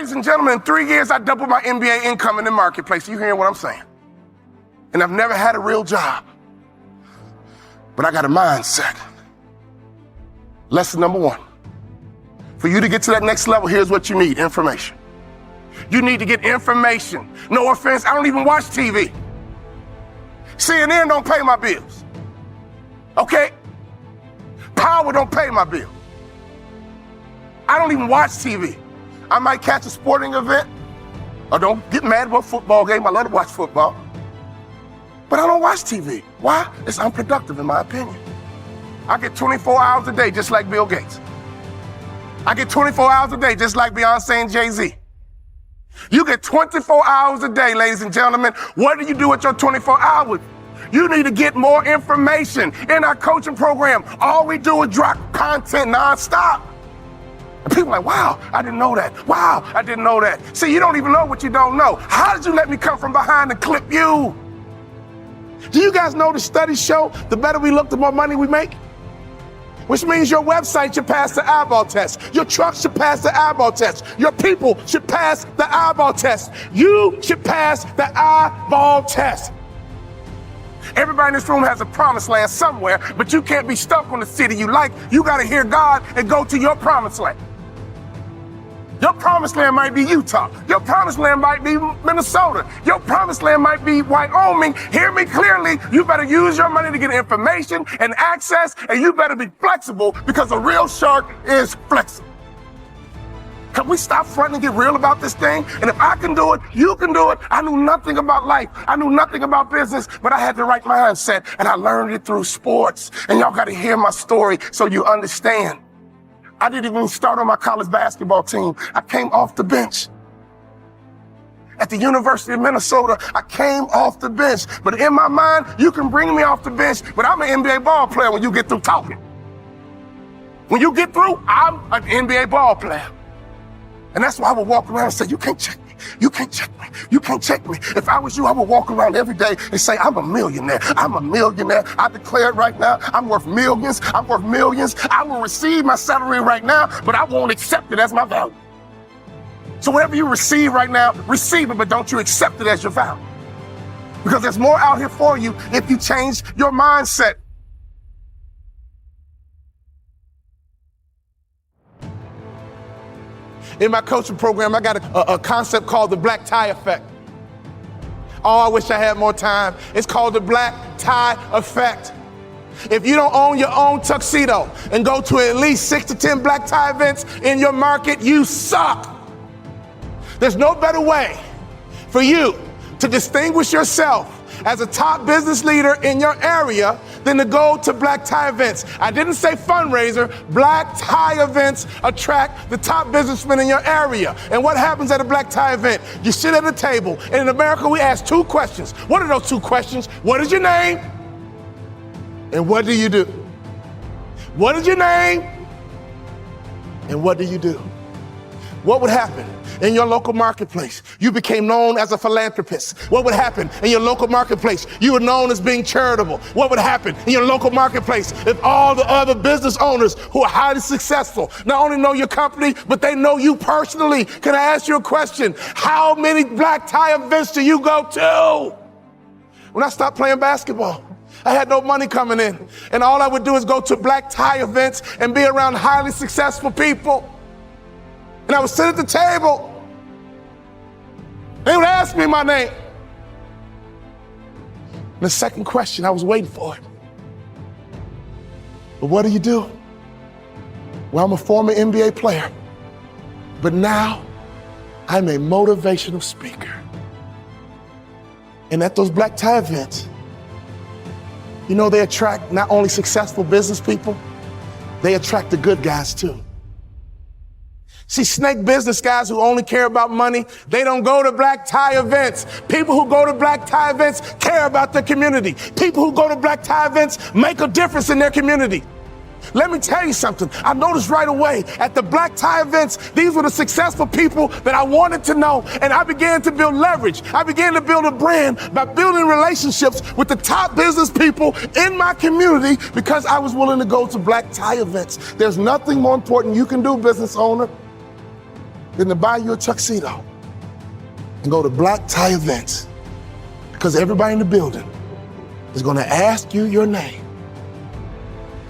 Ladies and gentlemen, in 3 years, I doubled my MBA income in the marketplace. You hearing what I'm saying? And I've never had a real job, but I got a mindset. Lesson number 1. For you to get to that next level, here's what you need: information. You need to get information. No offense, I don't even watch TV. CNN don't pay my bills. Okay? Power don't pay my bill. I don't even watch TV. I might catch a sporting event, or don't get mad about a football game. I love to watch football. But I don't watch TV. Why? It's unproductive in my opinion. I get 24 hours a day just like Bill Gates. I get 24 hours a day just like Beyonce and Jay-Z. You get 24 hours a day, ladies and gentlemen. What do you do with your 24 hours? You need to get more information. In our coaching program, all we do is drop content nonstop. And people are like, wow, I didn't know that. Wow, I didn't know that. See, you don't even know what you don't know. How did you let me come from behind and clip you? Do you guys know the studies show the better we look, the more money we make? Which means your website should pass the eyeball test. Your truck should pass the eyeball test. Your people should pass the eyeball test. You should pass the eyeball test. Everybody in this room has a promised land somewhere, but you can't be stuck on the city you like. You got to hear God and go to your promised land. Your promised land might be Utah. Your promised land might be Minnesota. Your promised land might be Wyoming. Hear me clearly. You better use your money to get information and access, and you better be flexible, because a real shark is flexible. Can we stop fronting and get real about this thing? And if I can do it, you can do it. I knew nothing about life. I knew nothing about business, but I had the right mindset, and I learned it through sports. And y'all got to hear my story so you understand. I didn't even start on my college basketball team. I came off the bench. At the University of Minnesota, I came off the bench. But in my mind, you can bring me off the bench, but I'm an NBA ball player when you get through talking. When you get through, I'm an NBA ball player. And that's why I would walk around and say, you can't check me. You can't check me. You can't check me. If I was you, I would walk around every day and say, I'm a millionaire. I'm a millionaire. I declare it right now. I'm worth millions. I'm worth millions. I will receive my salary right now, but I won't accept it as my value. So whatever you receive right now, receive it, but don't you accept it as your value. Because there's more out here for you if you change your mindset. In my coaching program, I got a concept called the black tie effect. Oh, I wish I had more time. It's called the black tie effect. If you don't own your own tuxedo and go to at least 6 to 10 black tie events in your market, you suck. There's no better way for you to distinguish yourself as a top business leader in your area than to go to black tie events. I didn't say fundraiser. Black tie events attract the top businessmen in your area. And what happens at a black tie event? You sit at a table, and in America we ask 2 questions. What are those 2 questions? What is your name? And what do you do? What is your name? And what do you do? What would happen in your local marketplace? You became known as a philanthropist. What would happen in your local marketplace? You were known as being charitable. What would happen in your local marketplace if all the other business owners who are highly successful not only know your company, but they know you personally? Can I ask you a question? How many black tie events do you go to? When I stopped playing basketball, I had no money coming in, and all I would do is go to black tie events and be around highly successful people. And I would sit at the table. They would ask me my name. And the second question, I was waiting for it. But what do you do? Well, I'm a former NBA player, but now I'm a motivational speaker. And at those black tie events, you know, they attract not only successful business people, they attract the good guys too. See, snake business guys who only care about money, they don't go to black tie events. People who go to black tie events care about their community. People who go to black tie events make a difference in their community. Let me tell you something. I noticed right away at the black tie events, these were the successful people that I wanted to know. And I began to build leverage. I began to build a brand by building relationships with the top business people in my community because I was willing to go to black tie events. There's nothing more important you can do, business owner, than to buy you a tuxedo and go to black tie events, because everybody in the building is going to ask you your name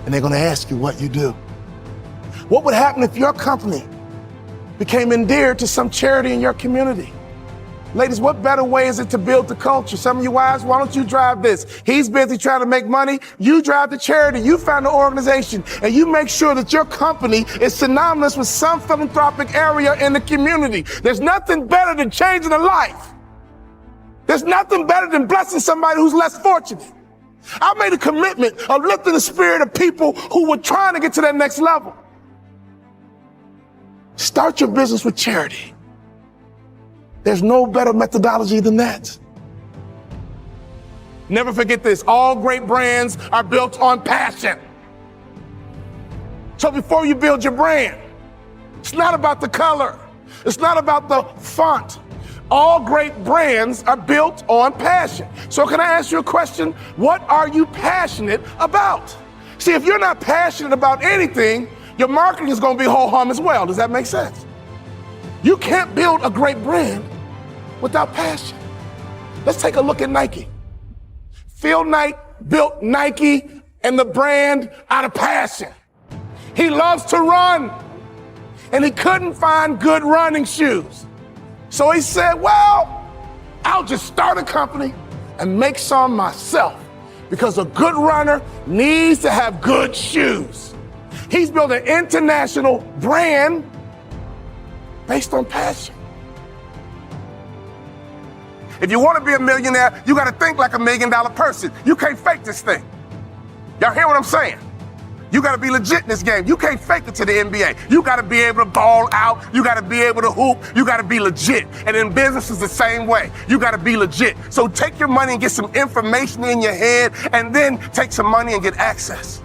and they're going to ask you what you do. What would happen if your company became endeared to some charity in your community? Ladies, what better way is it to build the culture? Some of you wives, why don't you drive this? He's busy trying to make money. You drive the charity. You found an organization, and you make sure that your company is synonymous with some philanthropic area in the community. There's nothing better than changing a life. There's nothing better than blessing somebody who's less fortunate. I made a commitment of lifting the spirit of people who were trying to get to that next level. Start your business with charity. There's no better methodology than that. Never forget this. All great brands are built on passion. So before you build your brand, it's not about the color. It's not about the font. All great brands are built on passion. So can I ask you a question? What are you passionate about? See, if you're not passionate about anything, your marketing is going to be ho-hum as well. Does that make sense? You can't build a great brand without passion. Let's take a look at Nike. Phil Knight built Nike and the brand out of passion. He loves to run, and he couldn't find good running shoes. So he said, well, I'll just start a company and make some myself, because a good runner needs to have good shoes. He's built an international brand based on passion. If you want to be a millionaire, you got to think like $1 million person. You can't fake this thing. Y'all hear what I'm saying? You got to be legit in this game. You can't fake it to the NBA. You got to be able to ball out. You got to be able to hoop. You got to be legit. And in business is the same way. You got to be legit. So take your money and get some information in your head, and then take some money and get access.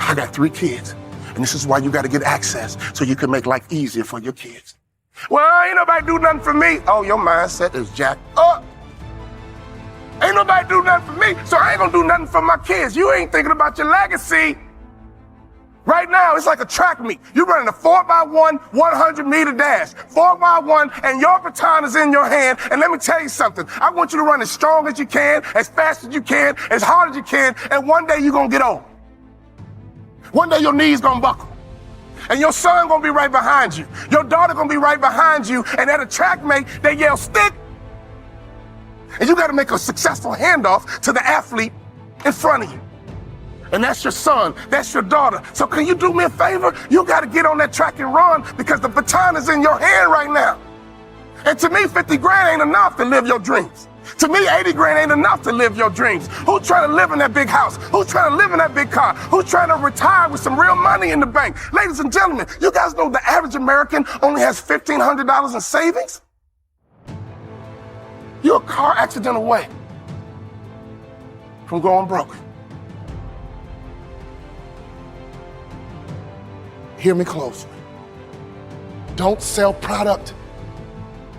I got 3 kids, and this is why you got to get access, so you can make life easier for your kids. Well, ain't nobody do nothing for me. Oh, your mindset is jacked up. Ain't nobody do nothing for me, so I ain't gonna do nothing for my kids. You ain't thinking about your legacy. Right now, it's like a track meet. You're running a 4x1, 100-meter dash. 4x1, and your baton is in your hand. And let me tell you something. I want you to run as strong as you can, as fast as you can, as hard as you can, and one day you're gonna get old. One day your knees gonna buckle. And your son gonna be right behind you. Your daughter gonna be right behind you. And at a track meet, they yell, stick. And you gotta make a successful handoff to the athlete in front of you. And that's your son, that's your daughter. So can you do me a favor? You gotta get on that track and run, because the baton is in your hand right now. And to me, 50 grand ain't enough to live your dreams. To me, 80 grand ain't enough to live your dreams. Who's trying to live in that big house? Who's trying to live in that big car? Who's trying to retire with some real money in the bank? Ladies and gentlemen, you guys know the average American only has $1,500 in savings? You're a car accident away from going broke. Hear me closely. Don't sell product.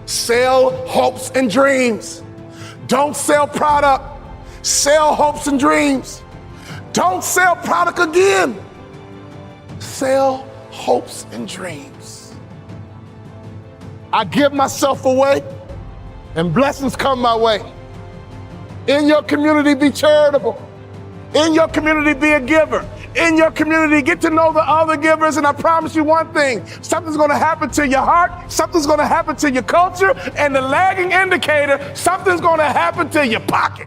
Sell hopes and dreams. Don't sell product. Sell hopes and dreams. Don't sell product again. Sell hopes and dreams. I give myself away, and blessings come my way. In your community, be charitable. In your community, be a giver. In your community, get to know the other givers, and I promise you one thing, something's gonna happen to your heart, something's gonna happen to your culture, and the lagging indicator, something's gonna happen to your pocket.